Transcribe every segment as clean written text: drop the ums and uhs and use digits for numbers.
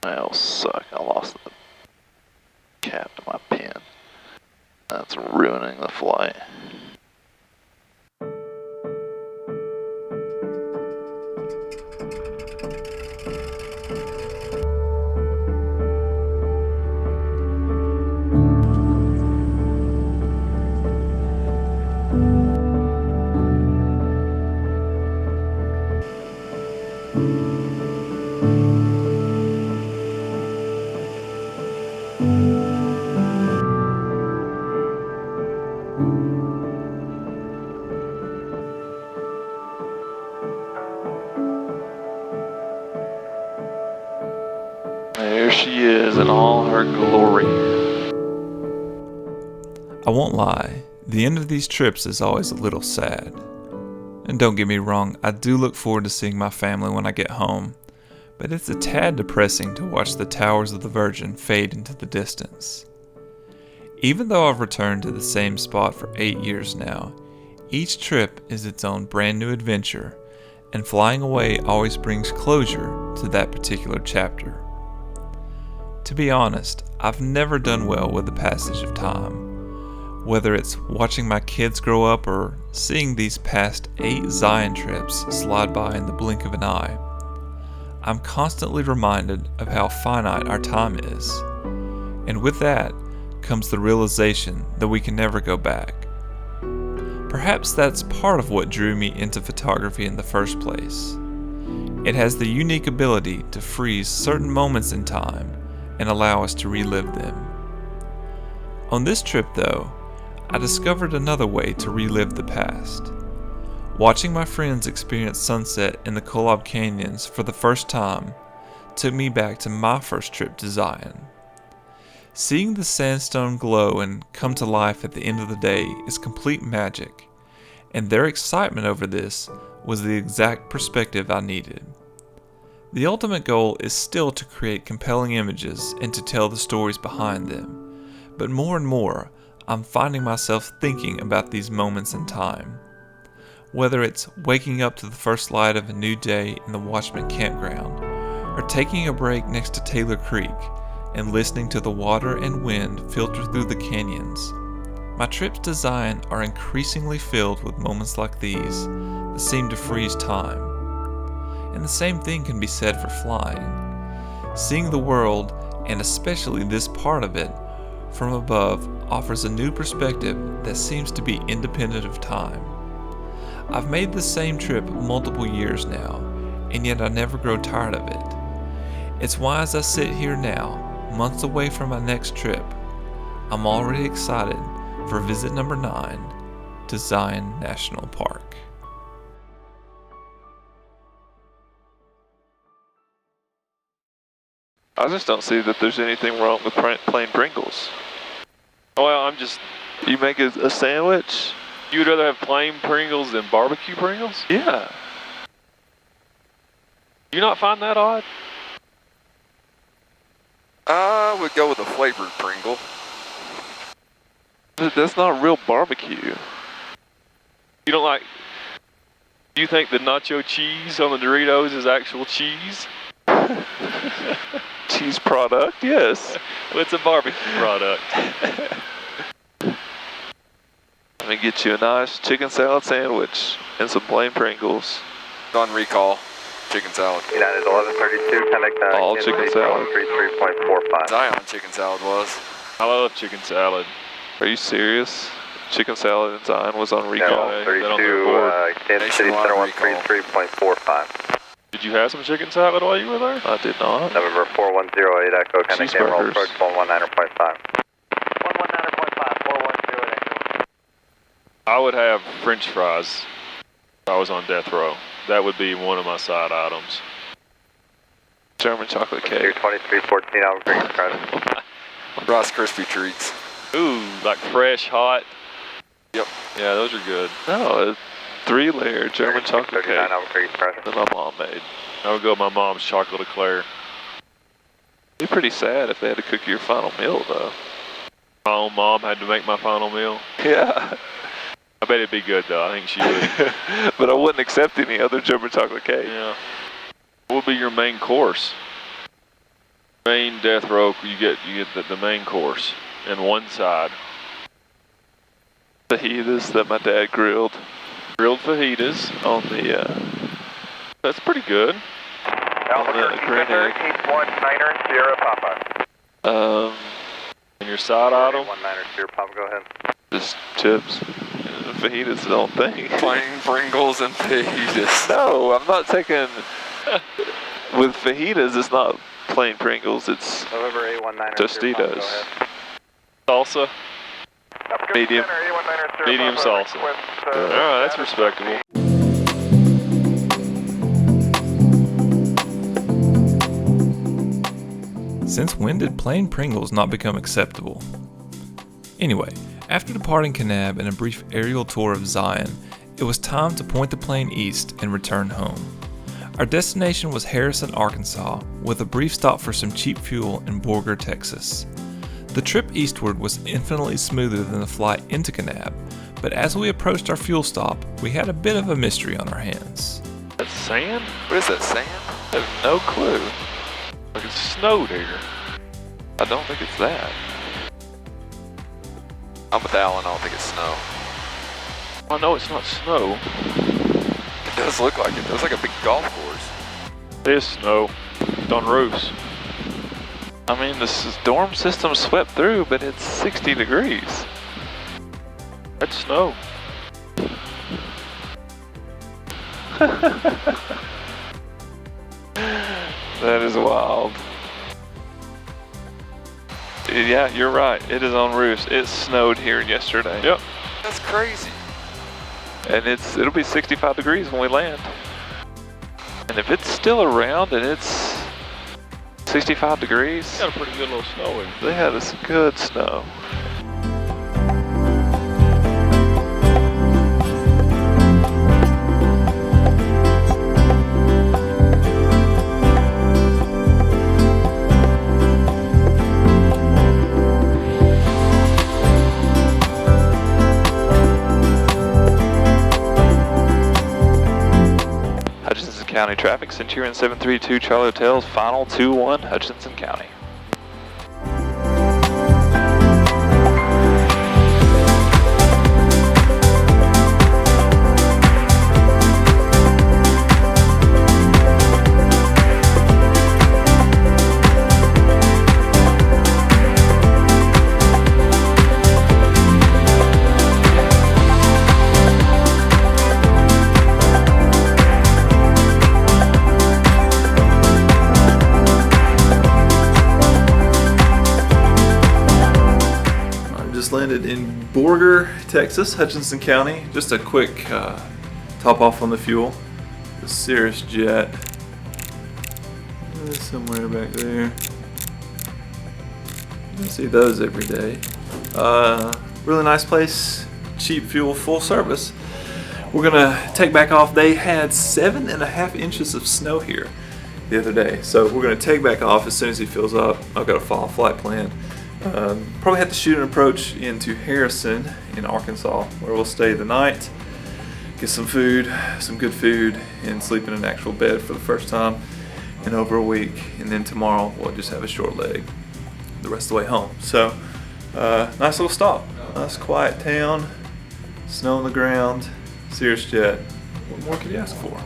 That'll suck. I lost the cap to my pen. That's ruining the flight. There she is in all her glory. I won't lie, the end of these trips is always a little sad. And don't get me wrong, I do look forward to seeing my family when I get home, but it's a tad depressing to watch the towers of the Virgin fade into the distance. Even though I've returned to the same spot for 8 years now, each trip is its own brand new adventure, and flying away always brings closure to that particular chapter. To be honest, I've never done well with the passage of time. Whether it's watching my kids grow up or seeing these past 8 Zion trips slide by in the blink of an eye, I'm constantly reminded of how finite our time is. And with that comes the realization that we can never go back. Perhaps that's part of what drew me into photography in the first place. It has the unique ability to freeze certain moments in time and allow us to relive them. On this trip though, I discovered another way to relive the past. Watching my friends experience sunset in the Kolob Canyons for the first time took me back to my first trip to Zion. Seeing the sandstone glow and come to life at the end of the day is complete magic, and their excitement over this was the exact perspective I needed. The ultimate goal is still to create compelling images and to tell the stories behind them, but more and more, I'm finding myself thinking about these moments in time. Whether it's waking up to the first light of a new day in the Watchman campground, or taking a break next to Taylor Creek and listening to the water and wind filter through the canyons, my trips to Zion are increasingly filled with moments like these that seem to freeze time. And the same thing can be said for flying. Seeing the world, and especially this part of it, from above offers a new perspective that seems to be independent of time. I've made the same trip multiple years now, and yet I never grow tired of it. It's why as I sit here now, months away from my next trip, I'm already excited for visit number 9 to Zion National Park. I just don't see that there's anything wrong with plain Pringles. Well, You make a sandwich? you would rather have plain Pringles than barbecue Pringles? Yeah. You not find that odd? I would go with a flavored Pringle. That's not real barbecue. You don't like... Do you think the nacho cheese on the Doritos is actual cheese? Cheese product, yes. Well, it's a barbecue product. Let me get you a nice chicken salad sandwich and some plain Pringles. On recall, chicken salad. United 1132, connect All chicken salad. 133.45. Zion chicken salad was. I love chicken salad. Are you serious? Chicken salad in Zion was on recall. Yeah. That on their board. Kansas City Center Nationwide 133.45. Did you have some chicken salad while you were there? I did not. November 4108 Echo, connect roll Cheeseburgers. approach 119.5. 119.5, 410 Echo. I would have French fries if I was on death row. That would be one of my side items. German chocolate cake. 2314 Albuquerque, credit. Rice Krispie treats. Ooh, like fresh, hot. Yep. Yeah, those are good. No, a 3-layer German chocolate 39 cake Albuquerque, credit. that my mom made. I would go with my mom's chocolate eclair. It'd be pretty sad if they had to cook your final meal, though. My own mom had to make my final meal. Yeah. I bet it'd be good though. I think she would. But I wouldn't accept any other German chocolate cake. Yeah. What would be your main course? Main death row, you get the main course and one side. Fajitas that my dad grilled. Grilled fajitas. On the, That's pretty good. Albuquerque green Center, egg. keep 19er, Sierra Papa. And your side item. 19er, Sierra Papa, go ahead. just chips. Fajitas the whole thing. Plain Pringles and fajitas. No, I'm not taking, with fajitas, it's not plain Pringles, it's November A19er, Tostitos. Salsa. Medium. Medium salsa. Alright, that's respectable. Since when did plain Pringles not become acceptable? Anyway, after departing Kanab and a brief aerial tour of Zion, it was time to point the plane east and return home. Our destination was Harrison, Arkansas, with a brief stop for some cheap fuel in Borger, Texas. The trip eastward was infinitely smoother than the flight into Kanab, but as we approached our fuel stop, we had a bit of a mystery on our hands. That's sand? What is that, sand? I have no clue. Like it's snowed here. I don't think it's that. I'm with Alan, I don't think it's snow. I know it's not snow. It does look like it. It looks like a big golf course. It is snow. It's on roofs. I mean, the storm system swept through, but it's 60 degrees. That's snow. That is wild. Yeah, you're right. It is on roofs. It snowed here yesterday. Yep. That's crazy. And it'll be 65 degrees when we land. And if it's still around and it's 65 degrees, Got a pretty good little snow in. they had us good snow. Hutchinson County traffic, Centurion 732 Charlie Hotels, final 2-1 Hutchinson County. Landed in Borger, Texas, Hutchinson County. Just a quick top off on the fuel. The Cirrus jet. Somewhere back there. You see those every day. Really nice place. Cheap fuel, full service. We're gonna take back off. They had 7.5 inches of snow here the other day. So we're gonna take back off as soon as he fills up. I've got a fall flight plan. Probably have to shoot an approach into Harrison in Arkansas, where we'll stay the night, get some food, some good food, and sleep in an actual bed for the first time in over a week. And then tomorrow we'll just have a short leg the rest of the way home. So nice little stop, nice quiet town, snow on the ground, Cirrus jet. What more could you ask for?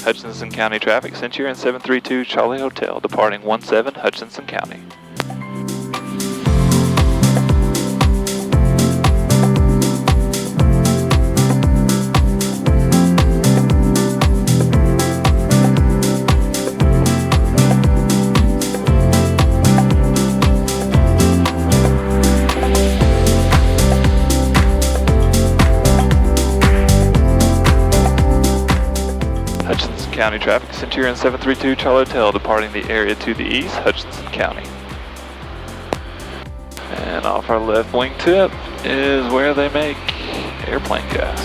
Hutchinson County traffic, Centurion 732 Charlie Hotel, departing 17 Hutchinson County. Hutchinson County traffic, Centurion 732 Charlie Hotel, departing the area to the east, Hutchinson County. And off our left wing tip is where they make airplane gas.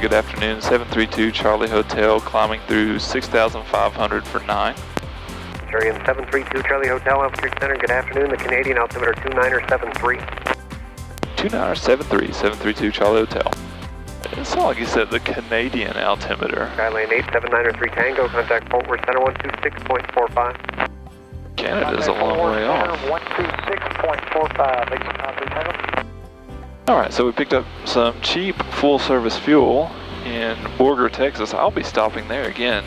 good afternoon. 732 Charlie Hotel, climbing through 6,500 for 9. Centurion 732 Charlie Hotel, Altitude Center, good afternoon. The Canadian altimeter 2973. 2973, 732 Charlie Hotel. It sounded like you said the Canadian altimeter. Skyline 87903 Tango, contact Fort Worth Center 126.45. Canada's a long way off. 126.45. Alright, so we picked up some cheap full service fuel in Borger, Texas. I'll be stopping there again.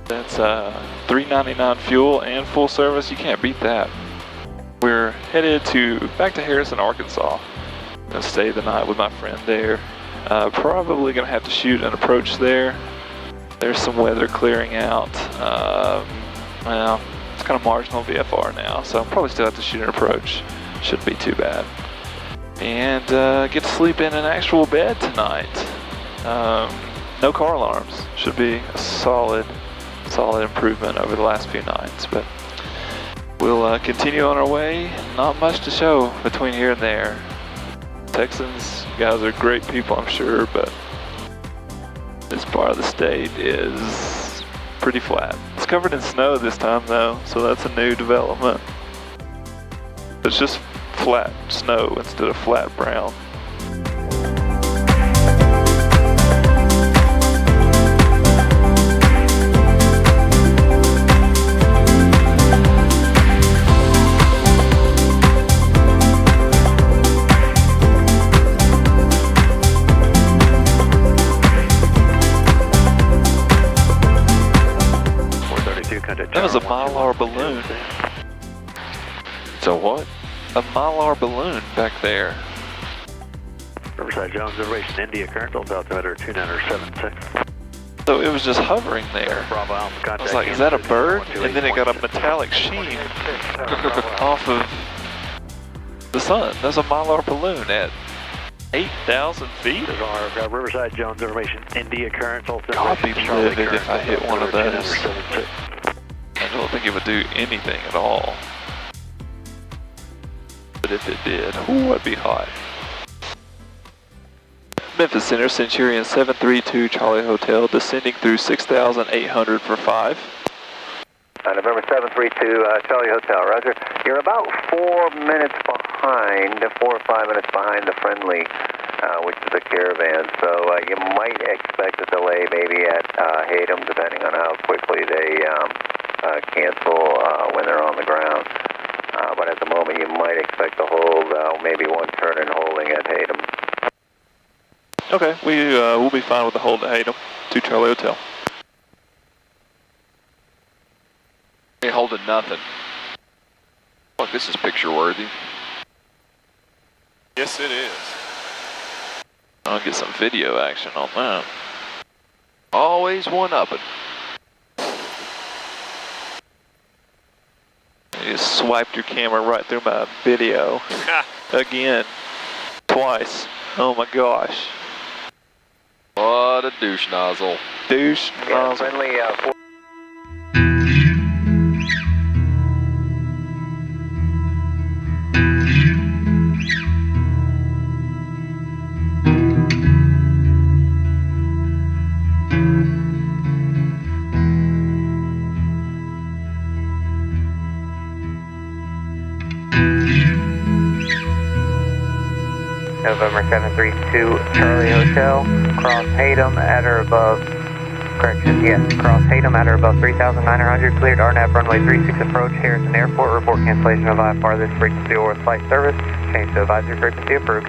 That's $3.99 fuel and full service. You can't beat that. We're headed back to Harrison, Arkansas. Gonna stay the night with my friend there. Probably gonna have to shoot an approach there. There's some weather clearing out. Well, it's kind of marginal VFR now, so I'll probably still have to shoot an approach. Shouldn't be too bad. And get to sleep in an actual bed tonight. No car alarms. Should be a solid improvement over the last few nights. But we'll continue on our way. Not much to show between here and there. Texans, you guys are great people, I'm sure, but this part of the state is pretty flat. It's covered in snow this time though, so that's a new development. It's just flat snow instead of flat brown. That was a Mylar balloon. So what? A Mylar balloon back there. Riverside Jones, Reservation India, current altimeter 2976. So it was just hovering there. Bravo Alpha, I contact was like, is that a bird? And then it got a metallic sheen off of the sun. That's a Mylar balloon at 8,000 feet? Our Riverside Jones, Reservation India, current altimeter. I'd be livid if I hit one of those. I don't think it would do anything at all. But if it did, ooh, I'd be hot. Memphis Center, Centurion 732 Charlie Hotel, descending through 6,800 for 5. November 732 Charlie Hotel, roger. You're about 4 minutes behind, 4 or 5 minutes behind the friendly, which is a caravan. So you might expect a delay maybe at Hayden, depending on how quickly they cancel when they're on the ground. But at the moment, you might expect to hold maybe one turn and holding at Hayden. Okay, we'll be fine with the hold at Hayden to Charlie Hotel. Ain't holding nothing. Look, this is picture worthy. Yes, it is. I'll get some video action on that. Always one-upping. You just swiped your camera right through my video. Again. Twice. Oh my gosh. What a douche nozzle. Douche nozzle. Friendly November 732 Charlie Hotel, cross Hayden at or above, correction, yes, cross Hayden at or above 3,900, cleared RNAV runway 36 approach, Harrison Airport, report cancellation of IFR this frequency or flight service, change to advisory frequency approved.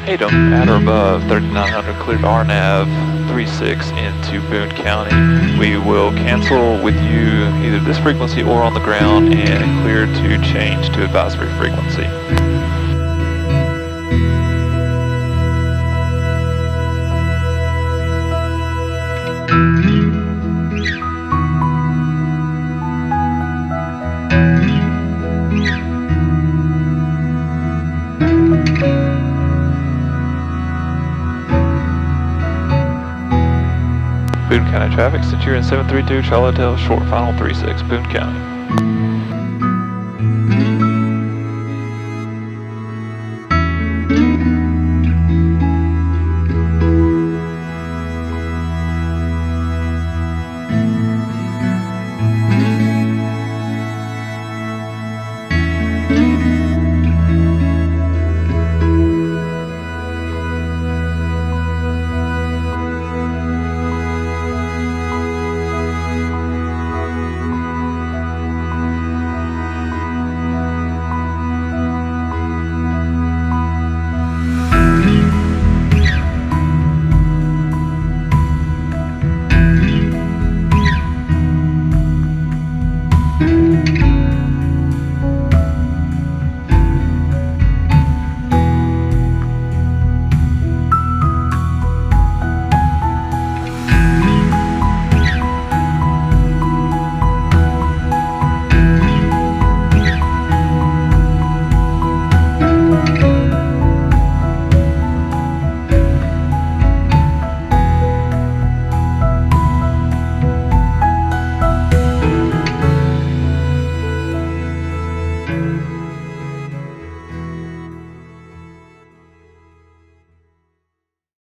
Hayden at or above 3,900, cleared RNAV 36 into Boone County. We will cancel with you either this frequency or on the ground and clear to change to advisory frequency. Boone County traffic, Centurion 732 Charlie Hotel, short final 36, Boone County.